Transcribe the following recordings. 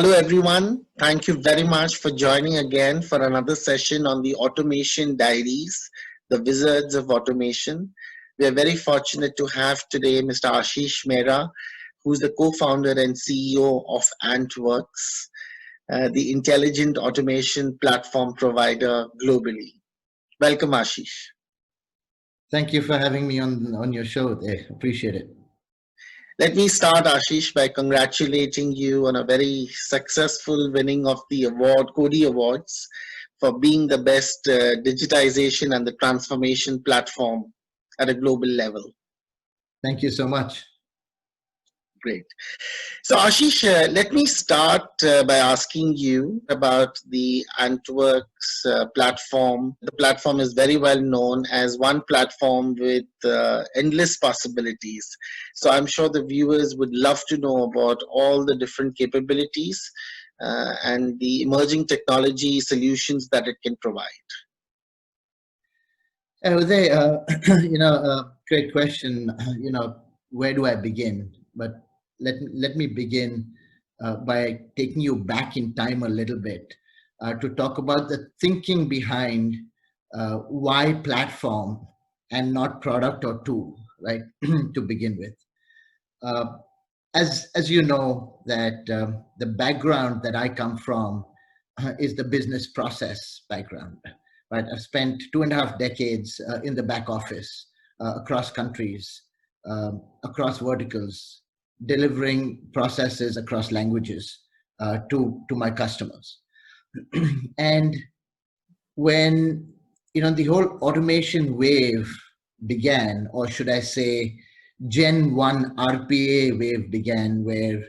Hello, everyone. Thank you very much for joining again for another session on the Automation Diaries, the Wizards of Automation. We are very fortunate to have today Mr. Asheesh Mehra, who's the co-founder and CEO of Antwerks, the intelligent automation platform provider globally. Welcome, Asheesh. Thank you for having me on your show there. Appreciate it. Let me start, Asheesh, by congratulating you on a very successful winning of the award, Cody Awards, for being the best digitization and the transformation platform at a global level. Thank you so much. Great. So, Asheesh, let me start by asking you about the Antwerks platform. The platform is very well known as one platform with endless possibilities. So, I'm sure the viewers would love to know about all the different capabilities and the emerging technology solutions that it can provide. Uday, great question. Where do I begin? But let me begin by taking you back in time a little bit to talk about the thinking behind why platform and not product or tool, right? To begin with. As you know, that the background that I come from is the business process background. Right, I've spent 2.5 decades in the back office across countries, across verticals, delivering processes across languages to my customers. And when the whole automation wave began, or should I say Gen 1 RPA wave began, where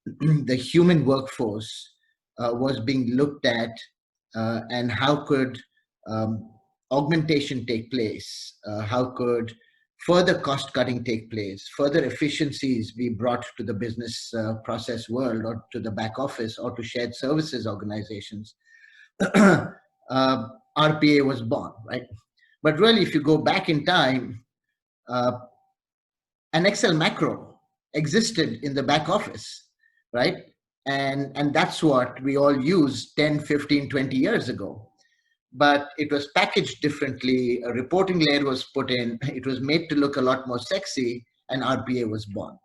the human workforce was being looked at and how could augmentation take place, how could further cost cutting take place, further efficiencies be brought to the business process world or to the back office or to shared services organizations, RPA was born, right? But really, if you go back in time, an Excel macro existed in the back office, right? And that's what we all used 10, 15, 20 years ago. But it was packaged differently, a reporting layer was put in, it was made to look a lot more sexy, and RPA was born,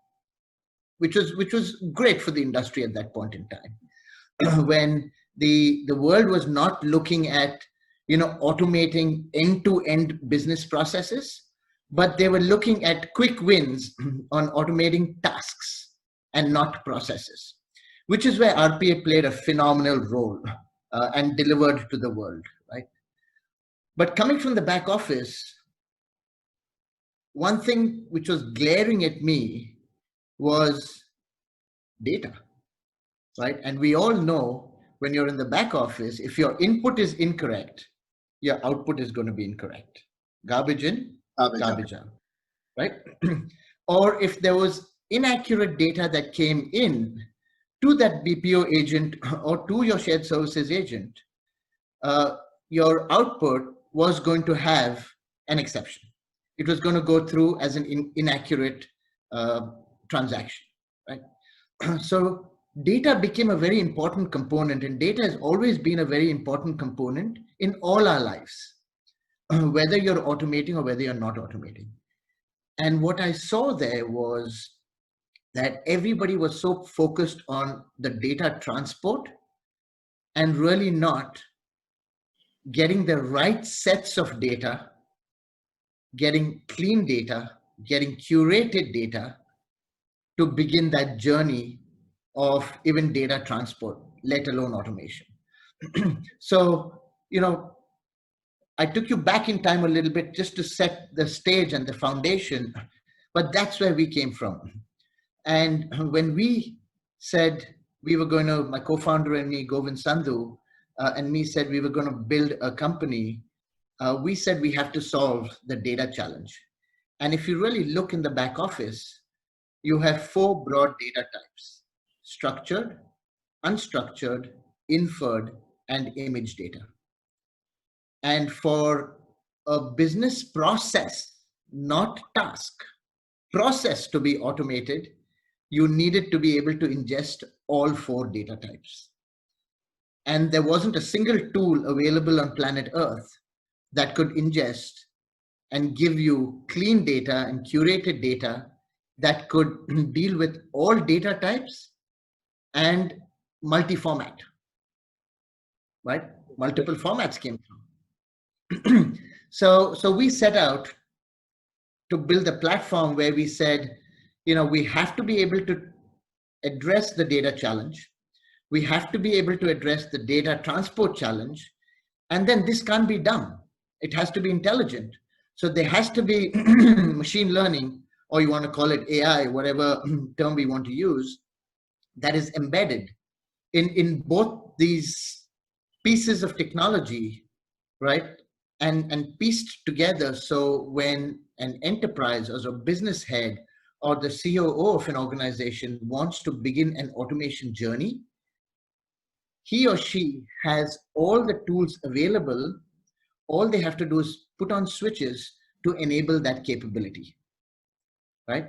which was great for the industry at that point in time. When the world was not looking at automating end-to-end business processes, but they were looking at quick wins on automating tasks and not processes, which is where RPA played a phenomenal role and delivered to the world. Right? But coming from the back office, one thing which was glaring at me was data, right? And we all know when you're in the back office, if your input is incorrect, your output is going to be incorrect. Garbage in, garbage out, right? Or if there was inaccurate data that came in to that BPO agent or to your shared services agent, your output was going to have an exception. It was going to go through as an inaccurate transaction, right? So data became a very important component, and data has always been a very important component in all our lives, whether you're automating or whether you're not automating. And what I saw there was that everybody was so focused on the data transport and really not getting the right sets of data, getting clean data, getting curated data to begin that journey of even data transport, let alone automation. So, I took you back in time a little bit just to set the stage and the foundation, but that's where we came from. And when we said we were going to, my co-founder and me, Govind Sandhu, and me said we were going to build a company, we said we have to solve the data challenge. And if you really look in the back office, you have 4 broad data types: structured, unstructured, inferred, and image data. And for a business process, not task, process to be automated, you needed to be able to ingest all 4 data types. And there wasn't a single tool available on planet Earth that could ingest and give you clean data and curated data that could deal with all data types and multi-format, right? Multiple formats came through. So we set out to build a platform where we said, we have to be able to address the data challenge. We have to be able to address the data transport challenge. And then this can't be dumb. It has to be intelligent. So there has to be machine learning, or you want to call it AI, whatever term we want to use, that is embedded in both these pieces of technology, right? And pieced together. So when an enterprise or a business head or the COO of an organization wants to begin an automation journey, he or she has all the tools available. All they have to do is put on switches to enable that capability, right?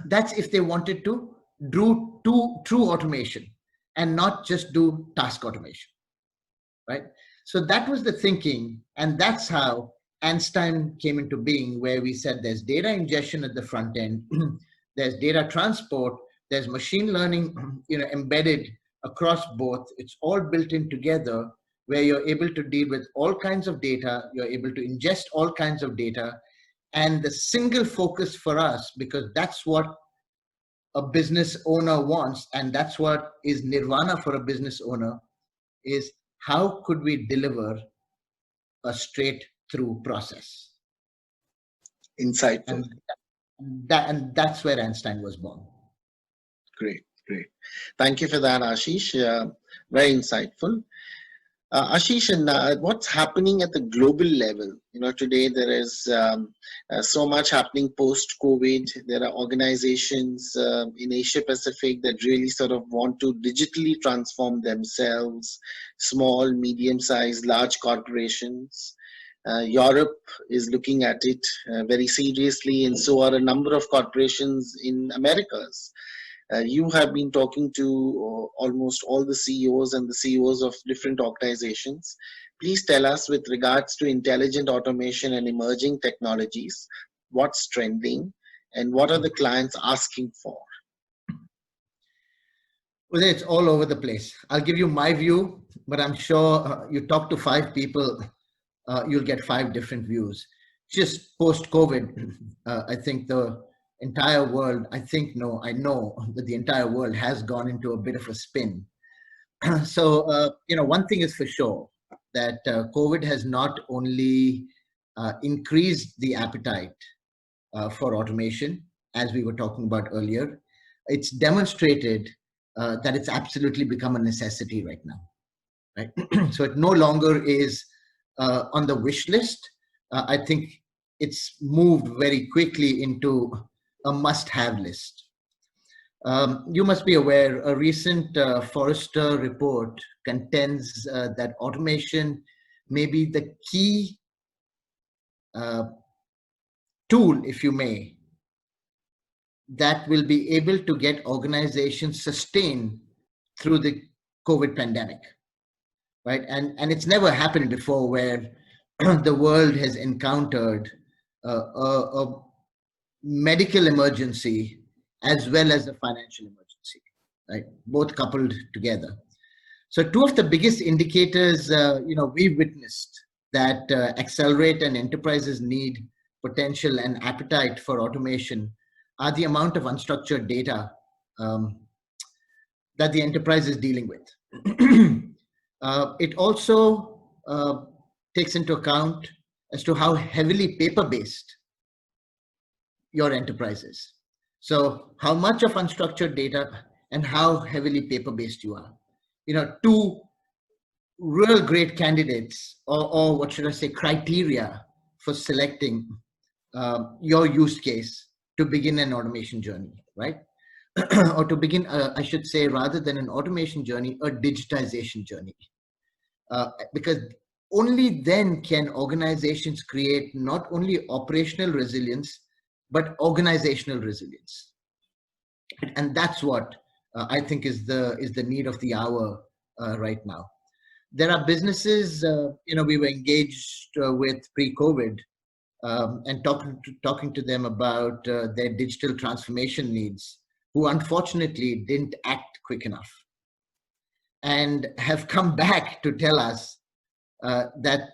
That's if they wanted to do true automation and not just do task automation, right? So that was the thinking, and that's how Einstein came into being, where we said there's data ingestion at the front end, there's data transport, there's machine learning, embedded across both. It's all built in together, where you're able to deal with all kinds of data, you're able to ingest all kinds of data, and the single focus for us, because that's what a business owner wants, and that's what is nirvana for a business owner, is how could we deliver a straight through process? Insightful. And that's where Einstein was born. Great. Thank you for that, Asheesh. Very insightful. Asheesh, and what's happening at the global level? Today there is so much happening post-COVID. There are organizations in Asia Pacific that really sort of want to digitally transform themselves, small, medium-sized, large corporations. Europe is looking at it very seriously, and so are a number of corporations in Americas. You have been talking to almost all the CEOs and the CEOs of different organizations. Please tell us, with regards to intelligent automation and emerging technologies, what's trending and what are the clients asking for? Well, it's all over the place. I'll give you my view, but I'm sure you talk to 5 people, you'll get 5 different views. Just post-COVID, I think the entire world, I know that the entire world has gone into a bit of a spin. So, one thing is for sure, that COVID has not only increased the appetite for automation, as we were talking about earlier, it's demonstrated that it's absolutely become a necessity right now, right? So it no longer is on the wish list. I think it's moved very quickly into a must-have list. You must be aware, a recent Forrester report contends that automation may be the key tool, if you may, that will be able to get organizations sustained through the COVID pandemic, right? And it's never happened before where the world has encountered a medical emergency as well as a financial emergency, right? Both coupled together. So 2 of the biggest indicators, we've witnessed that accelerate an enterprise's need, potential, and appetite for automation are the amount of unstructured data that the enterprise is dealing with. It also takes into account as to how heavily paper-based your enterprise is. So how much of unstructured data and how heavily paper-based you are. 2 real great candidates, or what should I say, criteria for selecting your use case to begin an automation journey, right? Or to begin, I should say, rather than an automation journey, a digitization journey. Because only then can organizations create not only operational resilience, but organizational resilience. And that's what I think is the need of the hour right now. There are businesses, we were engaged with pre-COVID, and talking to them about their digital transformation needs, who unfortunately didn't act quick enough, and have come back to tell us that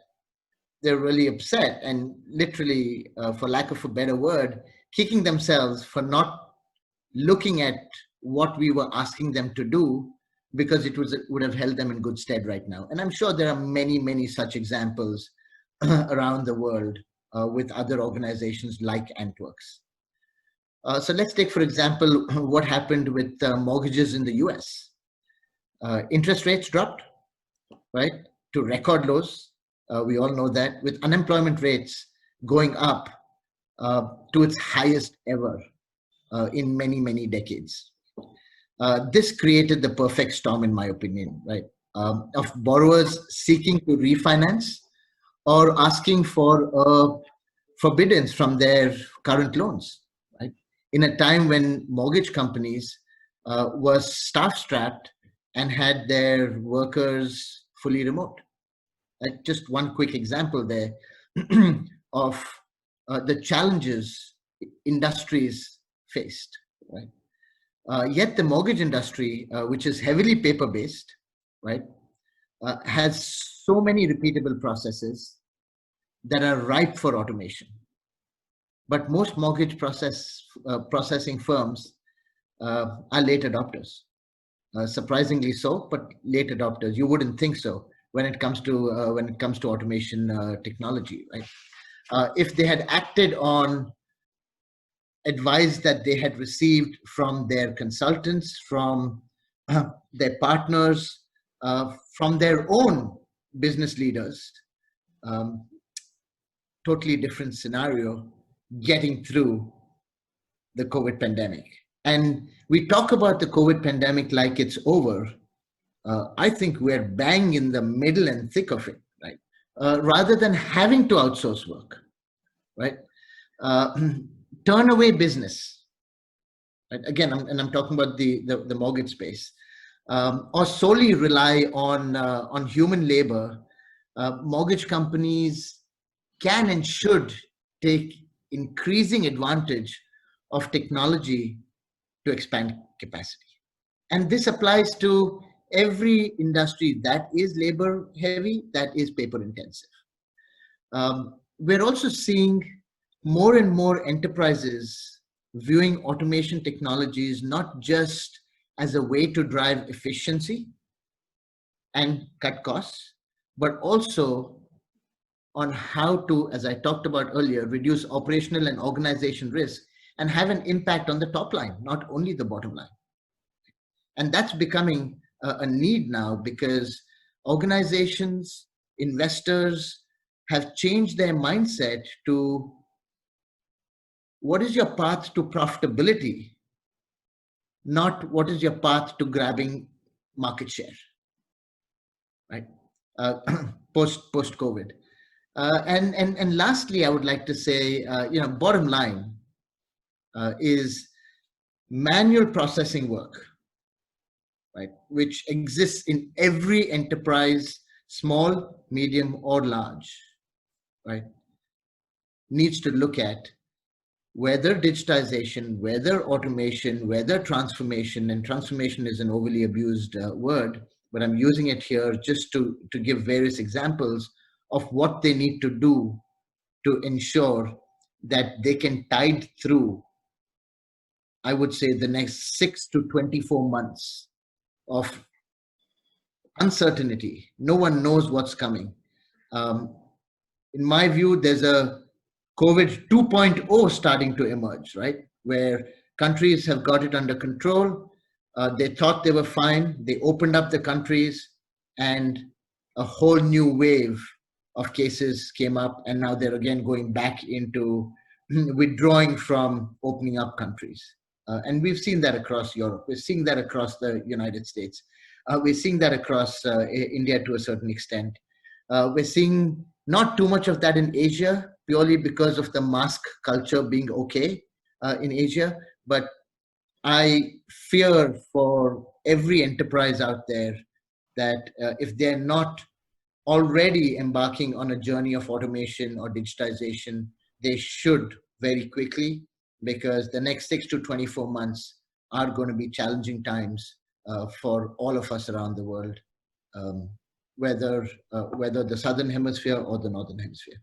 they're really upset and literally, for lack of a better word, kicking themselves for not looking at what we were asking them to do, because would have held them in good stead right now. And I'm sure there are many, many such examples around the world with other organizations like Antwerks. So let's take, for example, what happened with mortgages in the US. Interest rates dropped, right, to record lows. We all know that, with unemployment rates going up to its highest ever in many, many decades. This created the perfect storm, in my opinion, right, of borrowers seeking to refinance or asking for forbiddance from their current loans, right, in a time when mortgage companies were staff-strapped and had their workers fully remote. Just one quick example there of the challenges industries faced, right? Yet the mortgage industry, which is heavily paper-based, right, has so many repeatable processes that are ripe for automation. But most mortgage processing firms are late adopters. Surprisingly so, but late adopters. You wouldn't think so when it comes to automation technology, right? If they had acted on advice that they had received from their consultants, from their partners, from their own business leaders, totally different scenario getting through the COVID pandemic. And we talk about the COVID pandemic like it's over. I think we're bang in the middle and thick of it, right? Rather than having to outsource work, right? Turn away business, right? Again, I'm talking about the mortgage space, or solely rely on human labor. Mortgage companies can and should take increasing advantage of technology to expand capacity. And this applies to every industry that is labor heavy, that is paper intensive. We're also seeing more and more enterprises viewing automation technologies not just as a way to drive efficiency and cut costs, but also on how to, as I talked about earlier, reduce operational and organization risk and have an impact on the top line, not only the bottom line. And that's becoming a need now, because organizations, investors have changed their mindset to what is your path to profitability, not what is your path to grabbing market share, right? Post COVID. And lastly, I would like to say, bottom line is manual processing work, right, which exists in every enterprise, small, medium, or large, right, needs to look at whether digitization, whether automation, whether transformation, and transformation is an overly abused word, but I'm using it here just to give various examples of what they need to do to ensure that they can tide through, I would say, the next 6 to 24 months of uncertainty. No one knows what's coming. In my view, there's a COVID 2.0 starting to emerge, right? Where countries have got it under control. They thought they were fine. They opened up the countries, and a whole new wave of cases came up. And now they're again going back into withdrawing from opening up countries. And we've seen that across Europe. We're seeing that across the United States. We're seeing that across India to a certain extent. We're seeing not too much of that in Asia, purely because of the mask culture being okay in Asia. But I fear for every enterprise out there that if they're not already embarking on a journey of automation or digitization, they should very quickly, because the next 6 to 24 months are going to be challenging times for all of us around the world, um, whether the southern hemisphere or the northern hemisphere.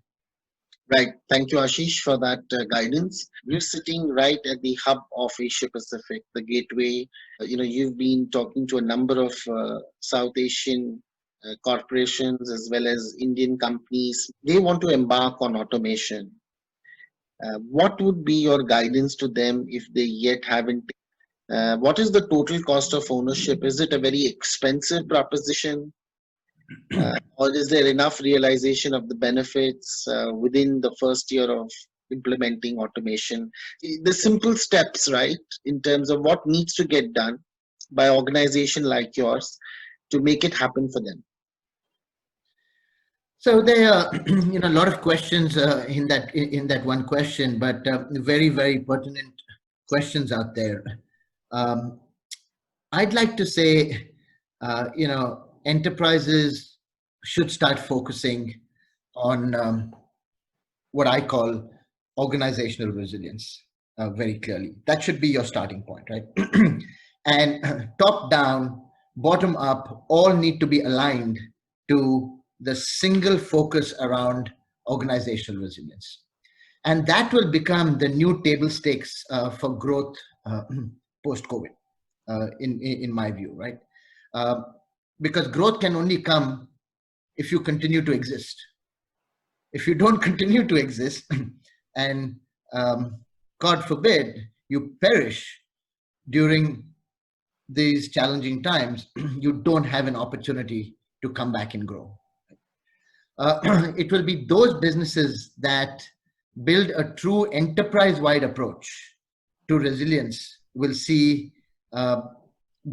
Right. Thank you, Ashish, for that guidance. You're sitting right at the hub of Asia Pacific, the gateway. You've been talking to a number of South Asian corporations as well as Indian companies. They want to embark on automation. What would be your guidance to them if they yet haven't? What is the total cost of ownership? Is it a very expensive proposition? Or is there enough realization of the benefits within the first year of implementing automation? The simple steps, right, in terms of what needs to get done by organization like yours to make it happen for them. So there are a lot of questions in that one question, but very, very pertinent questions out there. Um, I'd like to say, enterprises should start focusing on what I call organizational resilience very clearly. That should be your starting point, right? And top down, bottom up, all need to be aligned to the single focus around organizational resilience. And that will become the new table stakes for growth post COVID, in my view, right? Uh, because growth can only come if you continue to exist. If you don't continue to exist, and God forbid you perish during these challenging times, you don't have an opportunity to come back and grow. It will be those businesses that build a true enterprise-wide approach to resilience will see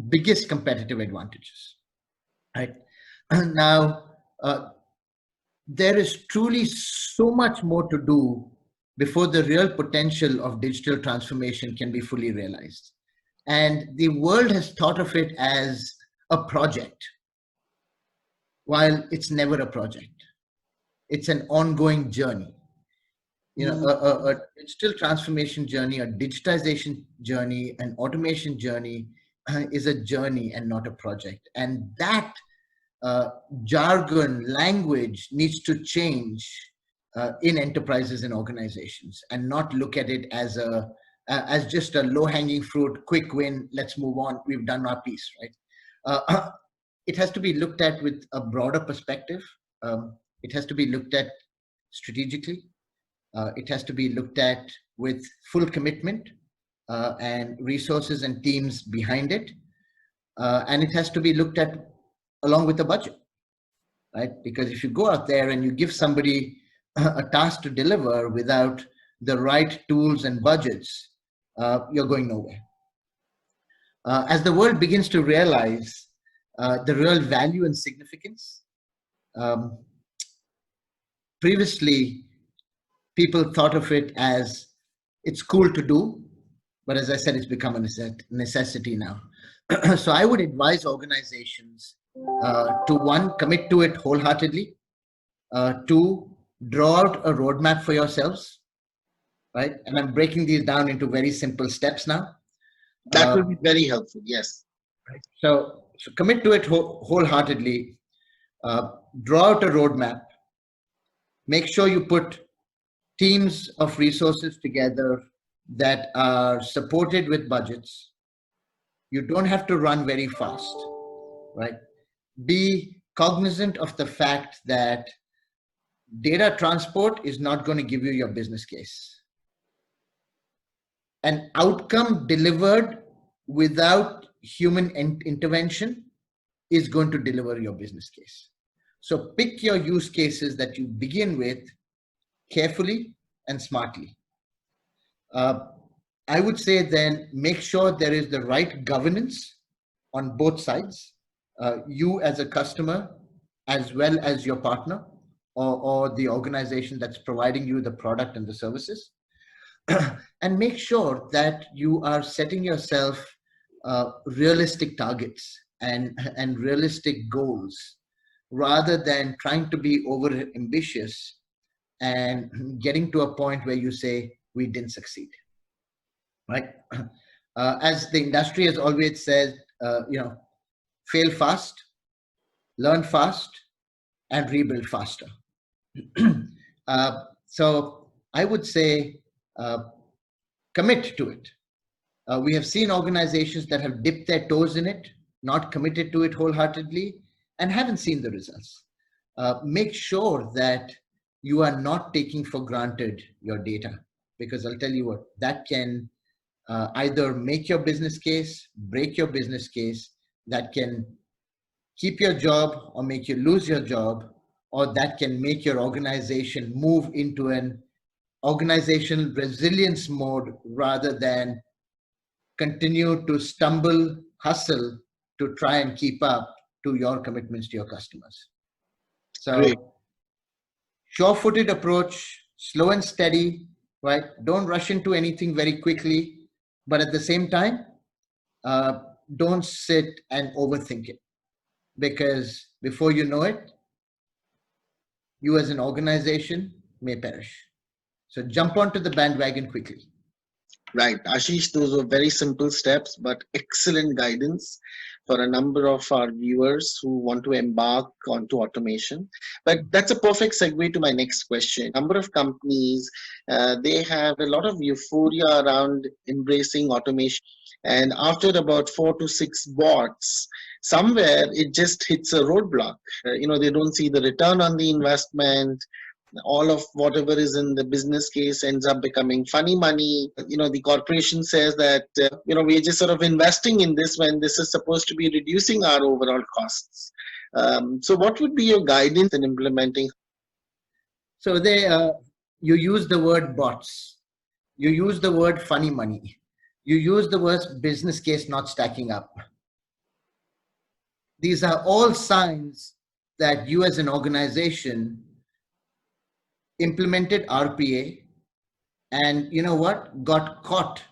biggest competitive advantages. Right now, there is truly so much more to do before the real potential of digital transformation can be fully realized. And the world has thought of it as a project, while it's never a project. It's an ongoing journey. A digital transformation journey, a digitization journey, an automation journey is a journey and not a project. And that jargon, language needs to change in enterprises and organizations, and not look at it as just a low-hanging fruit, quick win, let's move on, we've done our piece, right? It has to be looked at with a broader perspective. It has to be looked at strategically. It has to be looked at with full commitment and resources and teams behind it. And it has to be looked at along with the budget, right? Because if you go out there and you give somebody a task to deliver without the right tools and budgets, you're going nowhere. As the world begins to realize the real value and significance, previously people thought of it as it's cool to do, but as I said, it's become a necessity now. So I would advise organizations to, one, commit to it wholeheartedly, two, draw out a roadmap for yourselves, right? And I'm breaking these down into very simple steps now. That will be very helpful, yes. Right. So commit to it wholeheartedly, draw out a roadmap, make sure you put teams of resources together that are supported with budgets. You don't have to run very fast, right? Be cognizant of the fact that data transport is not going to give you your business case. An outcome delivered without human intervention is going to deliver your business case. So pick your use cases that you begin with carefully and smartly. I would say then make sure there is the right governance on both sides, you as a customer, as well as your partner or the organization that's providing you the product and the services. And make sure that you are setting yourself realistic targets and realistic goals rather than trying to be over ambitious and getting to a point where you say we didn't succeed, right? As the industry has always said, fail fast, learn fast, and rebuild faster. So I would say commit to it. We have seen organizations that have dipped their toes in it, not committed to it wholeheartedly, and haven't seen the results. Make sure that you are not taking for granted your data, because I'll tell you what, that can either make your business case, break your business case, that can keep your job or make you lose your job, or that can make your organization move into an organizational resilience mode rather than continue to stumble, hustle to try and keep up to your commitments to your customers. Great. So, sure-footed approach, slow and steady, right? Don't rush into anything very quickly, but at the same time, don't sit and overthink it, because before you know it, you as an organization may perish. So jump onto the bandwagon quickly. Right. Ashish, those were very simple steps, but excellent guidance for a number of our viewers who want to embark onto automation. But that's a perfect segue to my next question. Number of companies, they have a lot of euphoria around embracing automation. And after about 4 to 6 bots, somewhere it just hits a roadblock. They don't see the return on the investment. All of whatever is in the business case ends up becoming funny money. The corporation says that we're just sort of investing in this when this is supposed to be reducing our overall costs. So what would be your guidance in implementing? So you use the word bots, you use the word funny money, you use the word business case not stacking up. These are all signs that you as an organization implemented RPA and you know what, got caught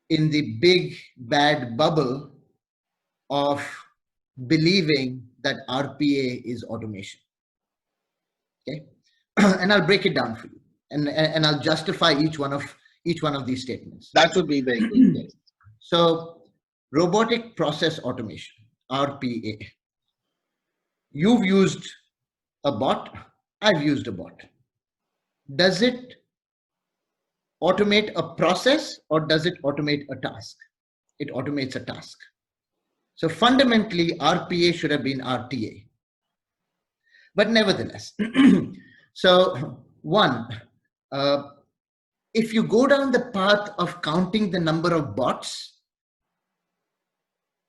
in the big bad bubble of believing that RPA is automation. Okay, and I'll break it down for you, and I'll justify each one of these statements. That would be very good. Yes. So, robotic process automation, RPA. You've used a bot. I've used a bot. Does it automate a process or does it automate a task? It automates a task. So fundamentally, RPA should have been RTA. But nevertheless, so one, if you go down the path of counting the number of bots,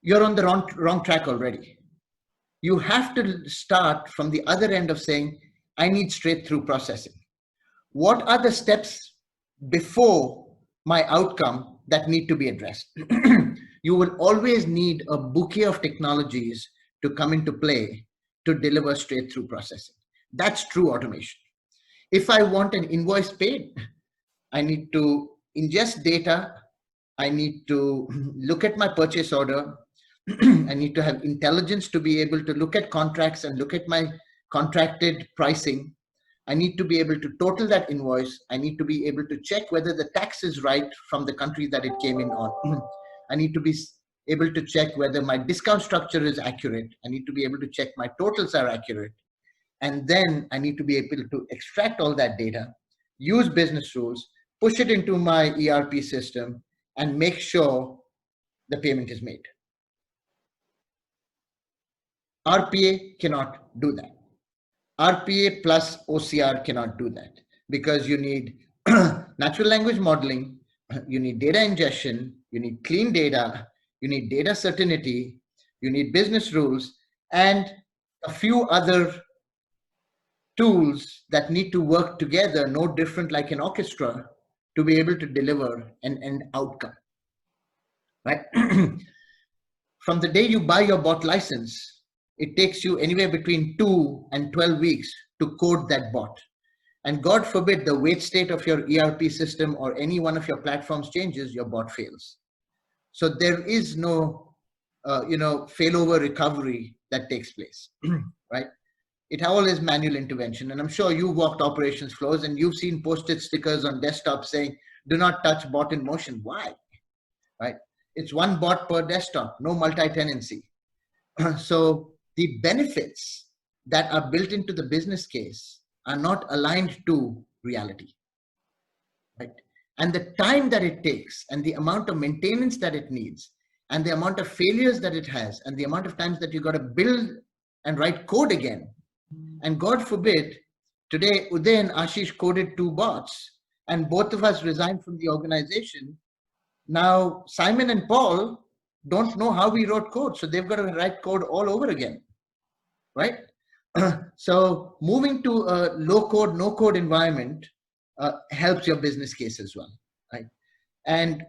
you're on the wrong track already. You have to start from the other end of saying, I need straight through processing. What are the steps before my outcome that need to be addressed? You will always need a bouquet of technologies to come into play to deliver straight through processing. That's true automation. If I want an invoice paid, I need to ingest data. I need to look at my purchase order. I need to have intelligence to be able to look at contracts and look at my contracted pricing. I need to be able to total that invoice. I need to be able to check whether the tax is right from the country that it came in on. I need to be able to check whether my discount structure is accurate. I need to be able to check my totals are accurate. And then I need to be able to extract all that data, use business rules, push it into my ERP system, and make sure the payment is made. RPA cannot do that. RPA plus OCR cannot do that because you need natural language modeling, you need data ingestion, you need clean data, you need data certainty, you need business rules, and a few other tools that need to work together, no different like an orchestra, to be able to deliver an end outcome. Right? From the day you buy your bot license, it takes you anywhere between 2 and 12 weeks to code that bot. And God forbid the wait state of your ERP system or any one of your platforms changes, your bot fails. So there is no, failover recovery that takes place, right? It all is manual intervention. And I'm sure you've walked operations floors and you've seen posted stickers on desktops saying, do not touch bot in motion. Why? Right? It's one bot per desktop, no multi-tenancy. So the benefits that are built into the business case are not aligned to reality, right? And the time that it takes and the amount of maintenance that it needs and the amount of failures that it has and the amount of times that you got to build and write code again. And God forbid, today Uday and Asheesh coded 2 bots and both of us resigned from the organization. Now Simon and Paul don't know how we wrote code, so they've got to write code all over again, right? So moving to a low code, no code environment helps your business case as well, right? And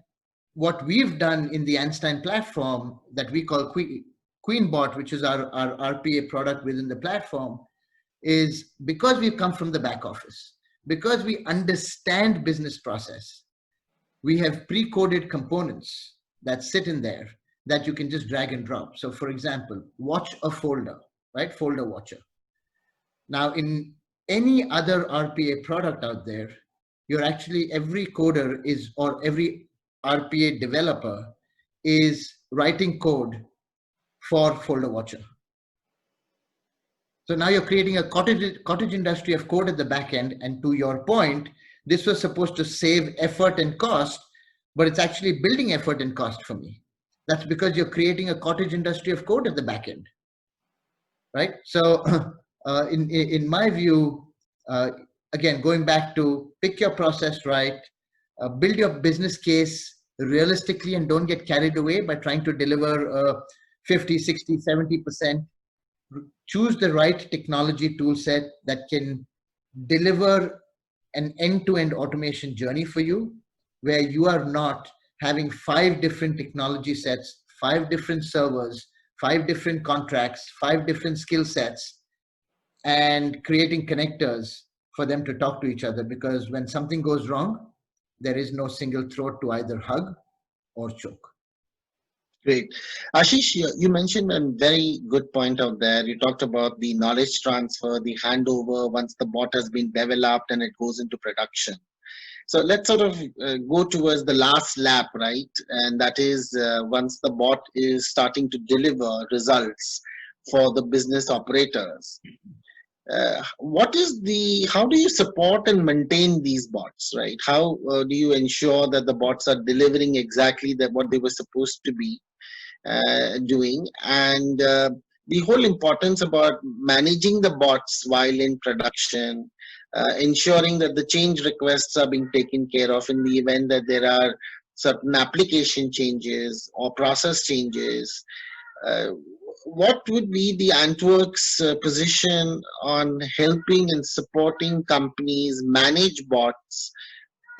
what we've done in the Einstein platform that we call QueenBot, which is our RPA product within the platform, is because we've come from the back office, because we understand business process, we have pre-coded components that sit in there that you can just drag and drop. So for example, watch a folder, right? Folder watcher. Now in any other RPA product out there, you're actually, every coder is, or every RPA developer is writing code for folder watcher. So now you're creating a cottage industry of code at the back end. And to your point, this was supposed to save effort and cost, but it's actually building effort and cost for me. That's because you're creating a cottage industry of code at the back end, right? So in my view, again, going back to pick your process right, build your business case realistically and don't get carried away by trying to deliver 50, 60, 70%. Choose the right technology tool set that can deliver an end-to-end automation journey for you, where you are not having 5 different technology sets, 5 different servers, 5 different contracts, 5 different skill sets, and creating connectors for them to talk to each other. Because when something goes wrong, there is no single throat to either hug or choke. Great. Asheesh, you mentioned a very good point out there. You talked about the knowledge transfer, the handover once the bot has been developed and it goes into production. So let's sort of go towards the last lap, right? And that is once the bot is starting to deliver results for the business operators. How do you support and maintain these bots, right? How do you ensure that the bots are delivering exactly what they were supposed to be doing, and the whole importance about managing the bots while in production, ensuring that the change requests are being taken care of in the event that there are certain application changes or process changes. What would be the Antwerks position on helping and supporting companies manage bots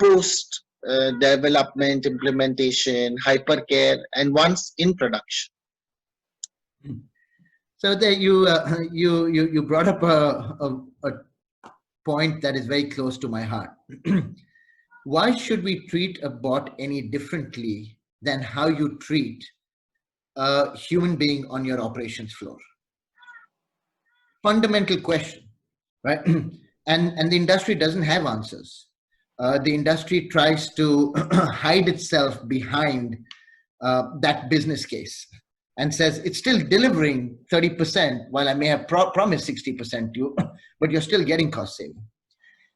post development, implementation, hypercare, and once in production? So there you brought up a point that is very close to my heart. Why should we treat a bot any differently than how you treat a human being on your operations floor? Fundamental question, right? And the industry doesn't have answers. The industry tries to hide itself behind that business case and says it's still delivering 30% while I may have promised 60% to you, but you're still getting cost saving.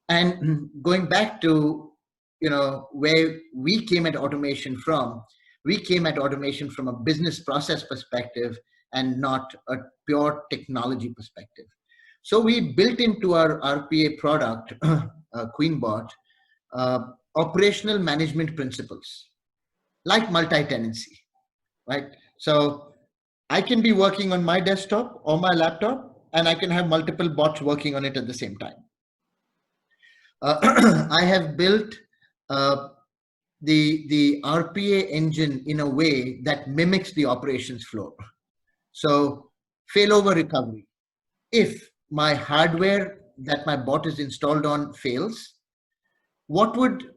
And going back to where we came at automation from, we came at automation from a business process perspective and not a pure technology perspective. So we built into our RPA product, QueenBot, operational management principles, like multi-tenancy, right? So I can be working on my desktop or my laptop, and I can have multiple bots working on it at the same time. I have built the RPA engine in a way that mimics the operations flow. So failover recovery. If my hardware that my bot is installed on fails, what would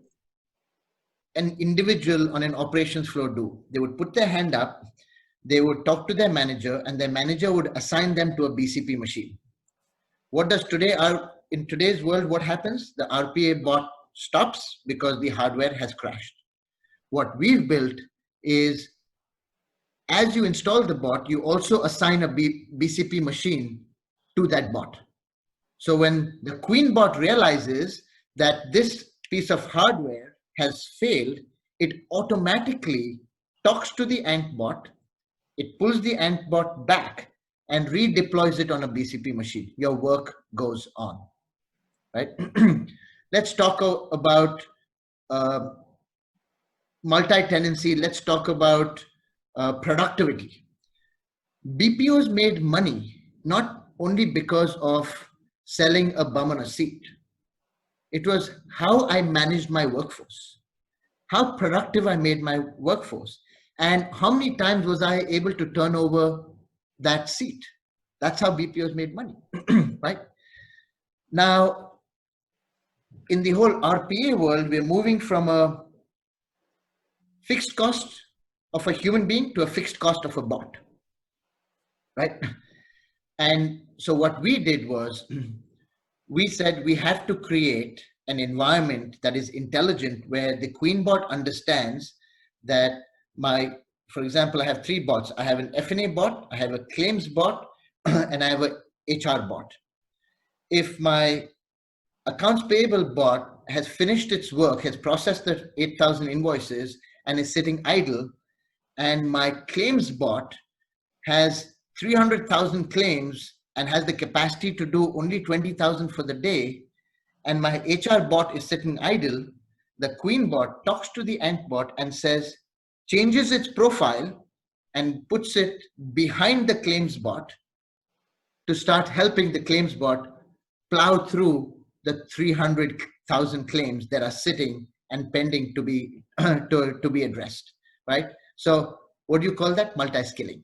an individual on an operations floor do? They would put their hand up, they would talk to their manager, and their manager would assign them to a BCP machine. What does in today's world, what happens? The RPA bot stops because the hardware has crashed. What we've built is, as you install the bot, you also assign a BCP machine to that bot. So when the Queen bot realizes that this piece of hardware has failed, it automatically talks to the Ant bot, it pulls the Ant bot back and redeploys it on a BCP machine. Your work goes on, right? Let's talk about multi-tenancy. Let's talk about productivity. BPOs made money not only because of selling a bum on a seat. It was how I managed my workforce, how productive I made my workforce, and how many times was I able to turn over that seat. That's how BPOs made money, right? Now, in the whole RPA world, we're moving from a fixed cost of a human being to a fixed cost of a bot, right? And so what we did was, we said we have to create an environment that is intelligent, where the Queen bot understands that for example, I have 3 bots. I have an F&A bot, I have a claims bot, and I have a HR bot. If my accounts payable bot has finished its work, has processed the 8,000 invoices and is sitting idle, and my claims bot has 300,000 claims and has the capacity to do only 20,000 for the day, and my HR bot is sitting idle, the Queen bot talks to the Ant bot and says, changes its profile and puts it behind the claims bot to start helping the claims bot plow through the 300,000 claims that are sitting and pending to be to be addressed, right? So what do you call that? Multi-skilling.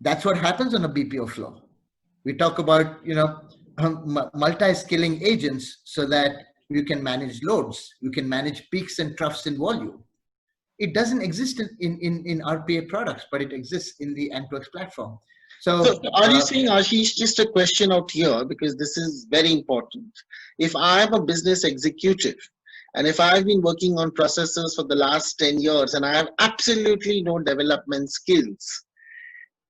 That's what happens on a BPO flow. We talk about, multi-skilling agents so that you can manage loads, you can manage peaks and troughs in volume. It doesn't exist in RPA products, but it exists in the Antwerks platform. So are you saying, Asheesh, just a question out here, because this is very important. If I'm a business executive, and if I've been working on processes for the last 10 years and I have absolutely no development skills,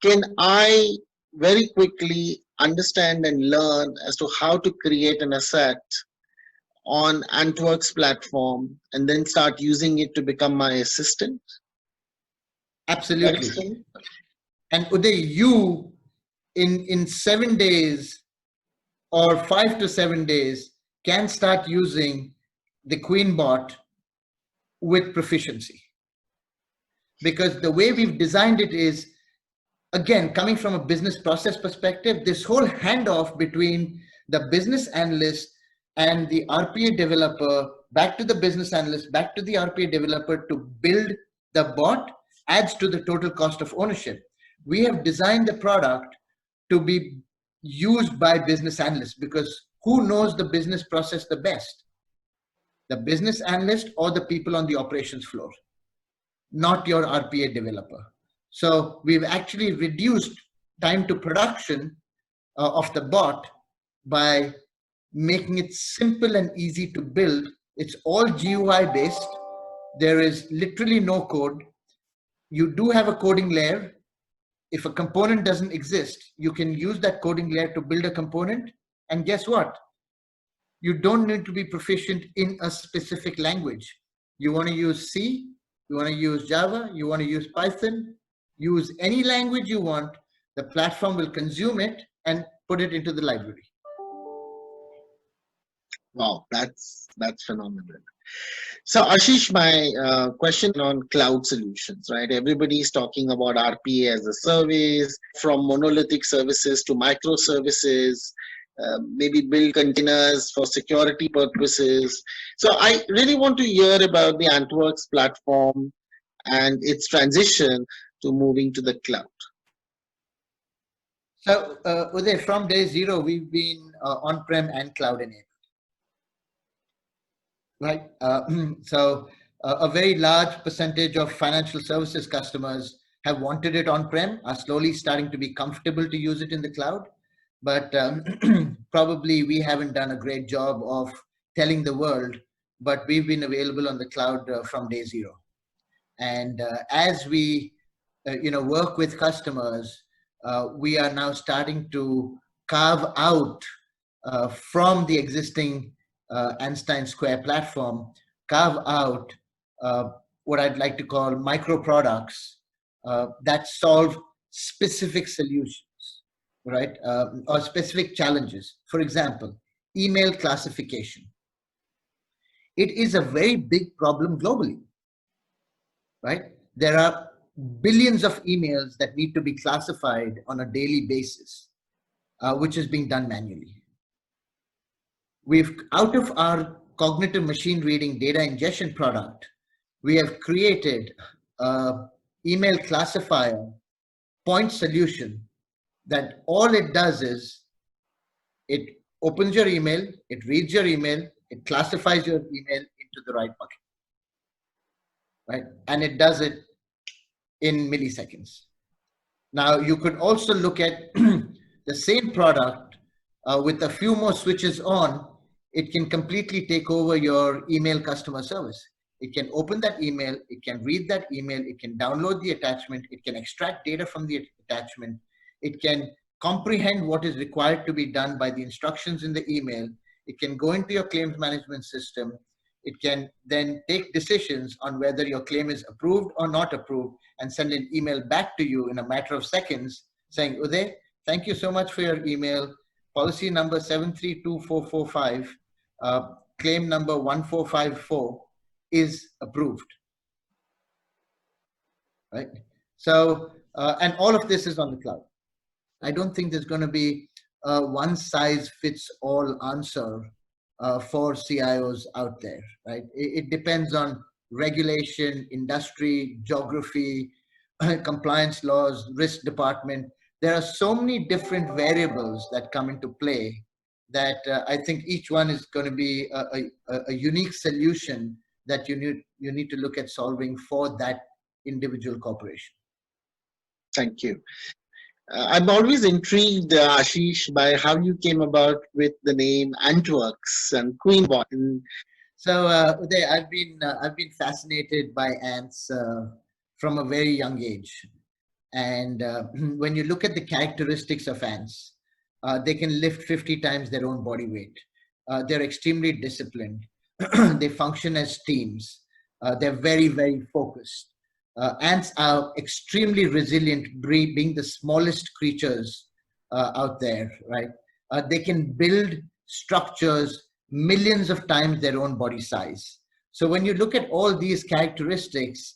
can I very quickly understand and learn as to how to create an asset on Antworks platform and then start using it to become my assistant? Absolutely. And Uday, you in 7 days or 5 to 7 days can start using the Queen bot with proficiency. Because the way we've designed it is, again, coming from a business process perspective, this whole handoff between the business analyst and the RPA developer, back to the business analyst, back to the RPA developer to build the bot, adds to the total cost of ownership. We have designed the product to be used by business analysts, because who knows the business process the best? The business analyst or the people on the operations floor, not your RPA developer. So we've actually reduced time to production of the bot by making it simple and easy to build. It's all GUI based. There is literally no code. You do have a coding layer. If a component doesn't exist, you can use that coding layer to build a component. And guess what? You don't need to be proficient in a specific language. You want to use C, you want to use Java, you want to use Python, use any language you want. The platform will consume it and put it into the library. Wow, that's phenomenal. So Asheesh, my question on cloud solutions, right? Everybody's talking about RPA as a service, from monolithic services to microservices, maybe build containers for security purposes. So I really want to hear about the Antworks platform and its transition to moving to the cloud. So, Uday, from day zero, we've been on-prem and cloud-enabled, right? A very large percentage of financial services customers have wanted it on-prem, are slowly starting to be comfortable to use it in the cloud. But probably we haven't done a great job of telling the world, but we've been available on the cloud from day zero. And as we work with customers, we are now starting to carve out from the existing Einstein Square platform, carve out what I'd like to call micro products that solve specific solutions, right? Or specific challenges. For example, email classification. It is a very big problem globally, right? There are billions of emails that need to be classified on a daily basis, which is being done manually. We've, out of our cognitive machine reading data ingestion product, we have created a email classifier point solution that all it does is it opens your email, it reads your email, it classifies your email into the right bucket, right? And it does it in milliseconds. Now, you could also look at the same product with a few more switches on. It can completely take over your email customer service. It can open that email, it can read that email, it can download the attachment, it can extract data from the attachment, it can comprehend what is required to be done by the instructions in the email, it can go into your claims management system, it can then take decisions on whether your claim is approved or not approved and send an email back to you in a matter of seconds saying, Uday, thank you so much for your email. Policy number 732445, claim number 1454 is approved, right? So, and all of this is on the cloud. I don't think there's going to be a one size fits all answer for CIOs out there, right? It depends on regulation, industry, geography, compliance laws, risk department. There are so many different variables that come into play that I think each one is going to be a unique solution that you need to look at solving for that individual corporation. Thank you. I'm always intrigued, Asheesh, by how you came about with the name Antwerks and Queen Bottom. So, Uday, I've been fascinated by ants from a very young age, and when you look at the characteristics of ants, they can lift 50 times their own body weight. They're extremely disciplined. They function as teams. They're very, very focused. Ants are extremely resilient, being the smallest creatures out there, right? They can build structures millions of times their own body size. So when you look at all these characteristics,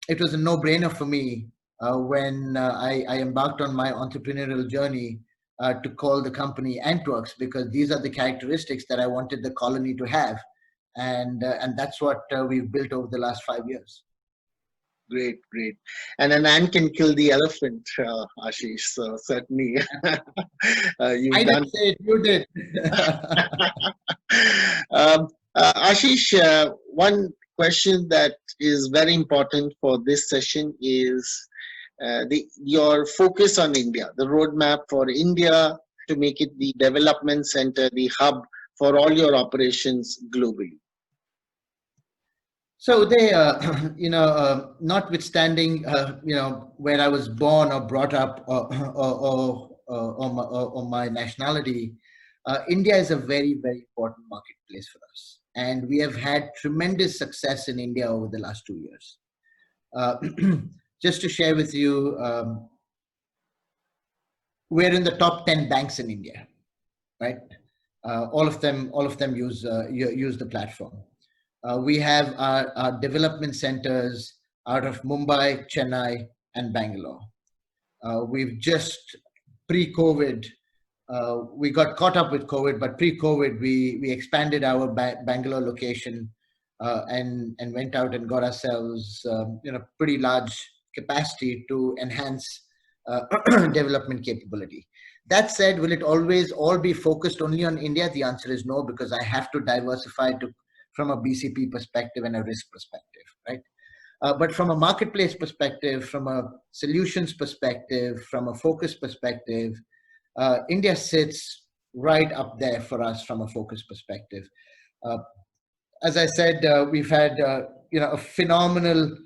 it was a no-brainer for me when I embarked on my entrepreneurial journey to call the company Antwerks, because these are the characteristics that I wanted the colony to have. And that's what we've built over the last 5 years. Great, great. And an ant can kill the elephant, Asheesh. So certainly, I didn't say it, you did. Asheesh, one question that is very important for this session is your focus on India, the roadmap for India to make it the development center, the hub for all your operations globally. So they, notwithstanding, where I was born or brought up or my nationality, India is a very, very important marketplace for us. And we have had tremendous success in India over the last 2 years. Just to share with you, we're in the top 10 banks in India, right? All of them use the platform. We have our development centers out of Mumbai, Chennai, and Bangalore. We've just pre-COVID, we got caught up with COVID, but pre-COVID, we expanded our Bangalore location and went out and got ourselves pretty large capacity to enhance development capability. That said, will it always all be focused only on India? The answer is no, because I have to diversify from a BCP perspective and a risk perspective, right? But from a marketplace perspective, from a solutions perspective, from a focus perspective, India sits right up there for us from a focus perspective. Uh, as I said, we've had a phenomenal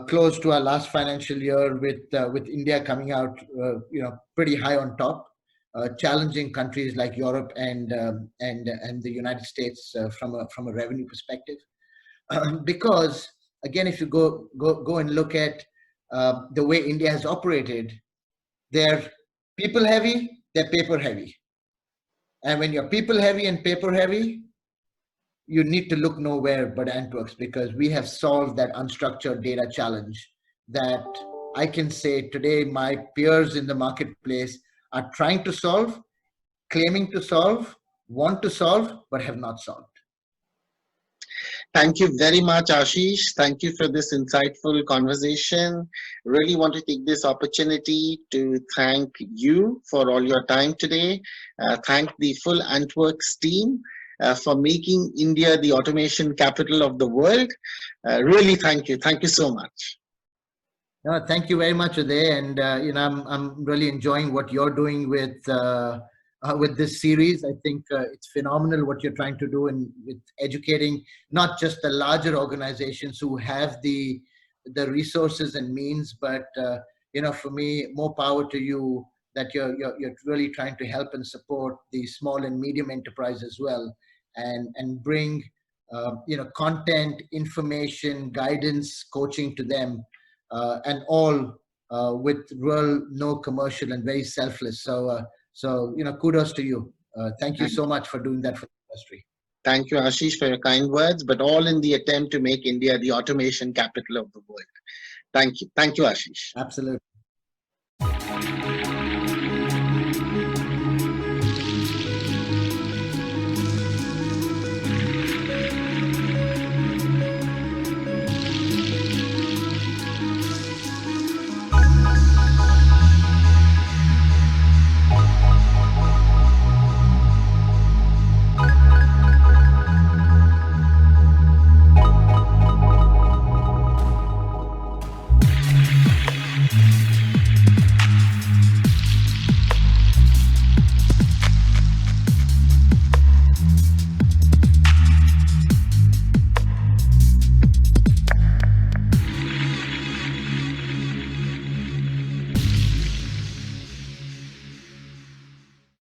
close to our last financial year with India coming out pretty high on top, challenging countries like Europe and the United States from a revenue perspective. Because again, if you go and look at the way India has operated, they're people heavy, they're paper heavy, and when you're people heavy and paper heavy, you need to look nowhere but Antwerks, because we have solved that unstructured data challenge that I can say today my peers in the marketplace are trying to solve, claiming to solve, want to solve, but have not solved. Thank you very much, Asheesh. Thank you for this insightful conversation. Really want to take this opportunity to thank you for all your time today. Thank the full Antwerks team for making India the automation capital of the world. Really, thank you. Thank you so much. No, thank you very much, Uday, and I'm really enjoying what you're doing with this series. I think it's phenomenal what you're trying to do in with educating not just the larger organizations who have the resources and means, but for me, more power to you that you're really trying to help and support the small and medium enterprise as well, and bring content, information, guidance, coaching to them. And all with real no commercial and very selfless. So kudos to you. Thank you so much for doing that for the industry. Thank you, Asheesh, for your kind words, but all in the attempt to make India the automation capital of the world. Thank you. Thank you, Asheesh. Absolutely.